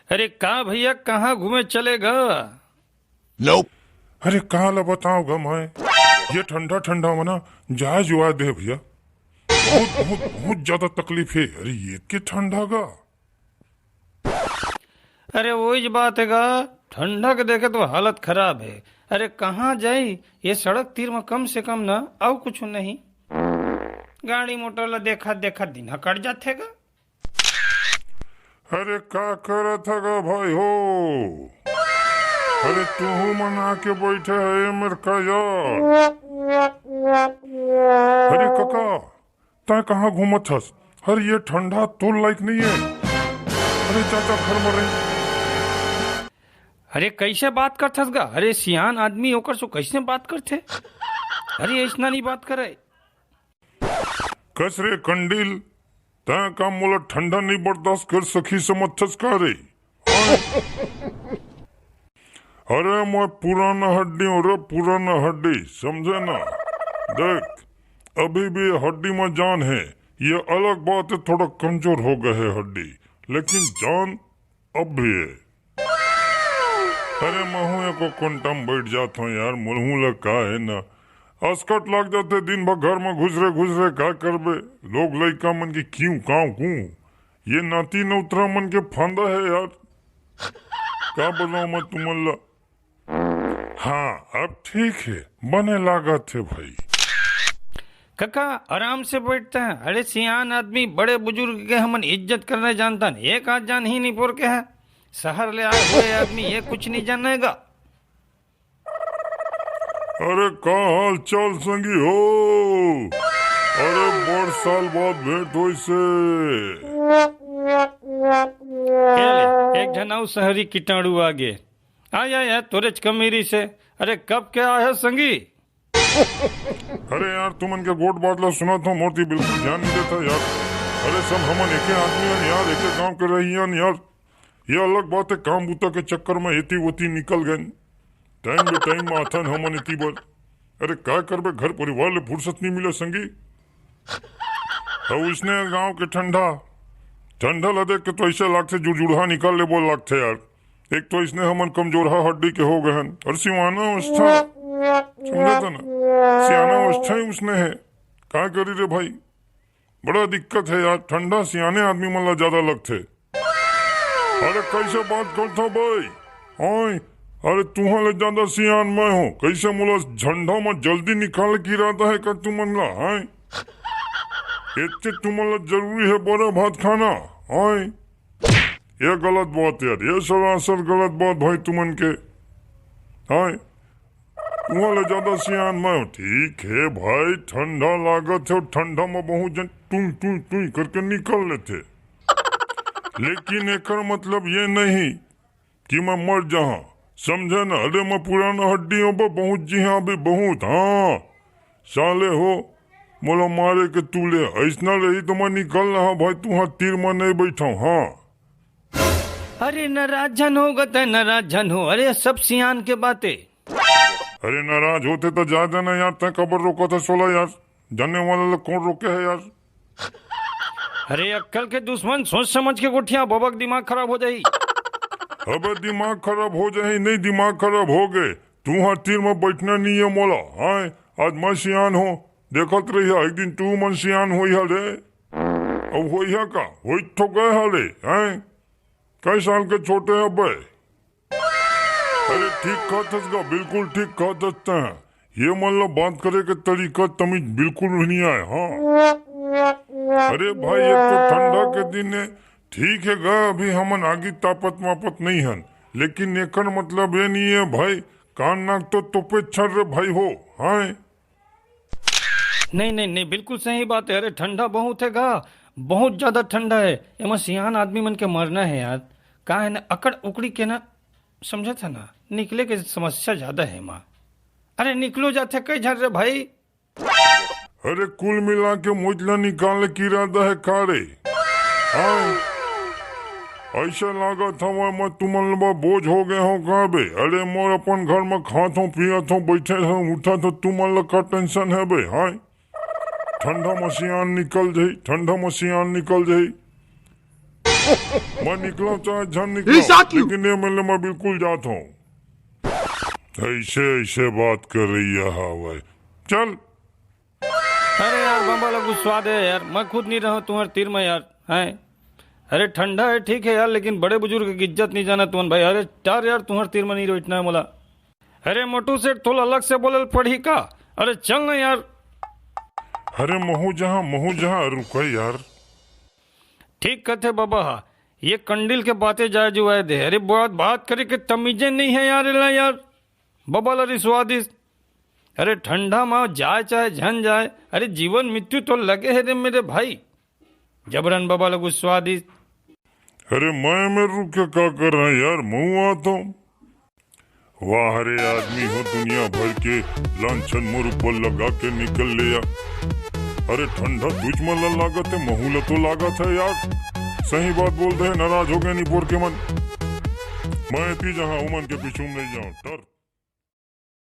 अरे का भैया कहाँ घूमे चलेगा? Nope. अरे कहाँ ला बताऊंगा मैं। ये ठंडा ठंडा मना जहाज जुआ दे भैया। बहुत बहुत बहुत ज्यादा तकलीफ है। अरे ये के ठंडा का। अरे वही बात है गा, ठंडा के देखे तो हालत खराब है। अरे कहाँ जाई, ये सड़क तीर में कम से कम ना और कुछ नहीं। गाड़ी मोटर ला देखा देखा दिन कट जाते गा। अरे का कर था गा भाई हो। अरे तू मना के बैठे है मेरे का यार। अरे काका तय कहाँ घूमत हस? अरे ये ठंडा तो लायक नहीं है। अरे चाचा घर में रही। अरे कैसे बात करथस गा? अरे सियान आदमी होकर सो कैसे बात करते? अरे ऐसा नहीं बात करे। कसरे कंडील तय का मोला ठंडा नहीं बर्दाश्त कर सकी समझथस का रे। अरे मैं पुराना हड्डी हूँ रे, पुराना हड्डी समझे ना। देख अभी भी हड्डी में जान है, ये अलग बात है थोड़ा कमजोर हो गए है हड्डी, लेकिन जान अब भी है। अरे महू को कंटम बैठ जाता हूँ यार, मुलहू लगा है ना। अस्कट लग जाते दिन भर घर में घुसरे क्या करबे। लोग लइका मन की क्यों काऊ कू, ये नाती नौतरा मन के फांदा है यार। क्या बताऊं मैं तुमल्ला। हाँ अब ठीक है, बने लागत है भाई। काका आराम से बैठते हैं। अरे सियान आदमी बड़े बुजुर्ग के हमन इज्जत करने जानता नहीं, एक आध जान ही नहीं पोर के है। शहर ले आए हुए आदमी ये कुछ नहीं जानेगा। अरे का हाल चाल संगी हो? अरे बड़ साल बाद भेंट होई से। एक जनाऊ शहरी कीटाणु आगे आया है तोरे कमीरी से। अरे कब क्या है संगी? अरे यार तुमन के गोट बाटला सुना था, मोती बिल्कुल ध्यान नहीं देता यार। अरे सब हमन एक आदमी हैं यार, एक गांव के रही यार। ये अलग बात है काम बूता के चक्कर में एती वोती निकल गए। टाइम बे टाइम में आथन हमन इती बर। अरे क्या करबे, घर परिवार ले फुर्सत नहीं मिले संगी। अब उसने गांव के ठंडा ला देख के तो ऐसे लागते जुड़जुड़ा निकाल ले बोल लागते यार। एक तो इसने हमन कमजोरहा हड्डी के हो गए और सिवाना अवस्था समझा था ना, सियाना अवस्था ही उसने है। क्या करी रे भाई, बड़ा दिक्कत है यार। ठंडा सियाने आदमी मन ला ज्यादा लगते। अरे कैसे बात करता भाई? ओए अरे तुहा ले ज्यादा सियान मैं हूँ, कैसे मुला झंडा में जल्दी निकाल की रहता है कर तुमन ला? हाय इतने तुमन ला जरूरी है बड़ा भात खाना? हाय ये गलत बात यार, ये सरासर गलत बात भाई तुमन के। हाय तुहा ले ज्यादा सियान मैं हूँ, ठीक है भाई। ठंडा लागत है और ठंडा में बहुत जन टू करके निकल लेते, लेकिन एक मतलब ये नहीं कि मैं मर जाऊं, समझे ना। अरे मैं पुराना हड्डियों पर बहुत जी हाँ भी बहुत। हाँ साले हो मोला मारे के तूले ऐसा रही तो मैं निकल रहा भाई, तू तीर में नहीं बैठा। हाँ अरे नाराज जन होगा तो नाराज जन हो। अरे सब सियान के बातें। अरे नाराज होते तो जा देना यार, तय कबर रोका था 16 यार। जाने वाला लोग कौन रोके है यार। अरे अक्कल के दुश्मन सोच समझ के गोठिया बबक दिमाग खराब हो जाई। अबे दिमाग खराब हो जाए नहीं, दिमाग खराब हो गए। तू हाँ तीर में बैठना नहीं है मोला। हाँ आज मैं सियान हो, देखत रही एक दिन तू मन सियान हो रे। अब हो का हो तो गए हरे हैं, कई साल के छोटे हैं बे। अरे ठीक कहत गा, बिल्कुल ठीक कहते हैं। ये मतलब बात करे के तरीका तमीज बिल्कुल भी नहीं आए। हाँ अरे भाई एक तो ठंडा के दिन है, ठीक है गा अभी हमन आगे तापत मापत नहीं हन, लेकिन एकर मतलब ये नहीं है भाई कान नाक तो तोपे छड़ रे भाई हो। हाँ नहीं नहीं नहीं बिल्कुल सही बात है। अरे ठंडा बहुत है गा, बहुत ज्यादा ठंडा है। एमा सियान आदमी मन के मरना है यार। का है ना अकड़ उकड़ी के ना, समझा था ना, निकले के समस्या ज्यादा है माँ। अरे निकलो जाते कई झर रे भाई। अरे कुल मिला के मुझला निकालने की इरादा है कारे? हाँ ऐसा लगा था मैं तुमन बोझ हो गए हो का बे। अरे मोर अपन घर में खात हूँ पियत हूँ बैठे हूँ उठा तो तुमन का टेंशन है बे। हाँ ठंडा में सियान निकल जाई, ठंडा में सियान निकल जाई। मैं निकला चाहे झन He निकला, shot you. लेकिन ये मिलने मैं बिल्कुल जाता हूँ। ऐसे ऐसे बात कर रही है हाँ भाई, चल। अरे यार बाबा लोग स्वाद है यार, मैं खुद नहीं रहा तुम्हारे तीर में यार हैं। अरे ठंडा है ठीक है यार, लेकिन बड़े बुजुर्ग की इज्जत नहीं जाना तुम भाई। अरे चार यार तुम्हारे तीर में नहीं रोटना है मोला। अरे मोटू सेठ थोड़ा अलग से बोले पढ़ी का। अरे चल ना यार। अरे महू जहाँ रुका यार। ठीक कहते बाबा, ये कंडील के बातें जाए जो आए दे। अरे बात करे के तमीजे नहीं है यार। यार बाबा लरी स्वादिष्ट। अरे ठंडा में जाए चाहे झन जाए, अरे जीवन मृत्यु तो लगे है रे मेरे भाई। जबरन बाबा लोग स्वादिष्ट। अरे मैं रुक के क्या कर रहा है यार, मुँह आता हूँ। वाह रे आदमी हो दुनिया भर के लांछन मुर पर लगा के निकल लिया। अरे ठंडा तुझ मन लागत है, महूला तो लागत है यार। सही बात बोल रहे, नाराज हो गए नहीं बोर के मन। मैं थी जहाँ उमन के पीछे नहीं जाऊँ डर।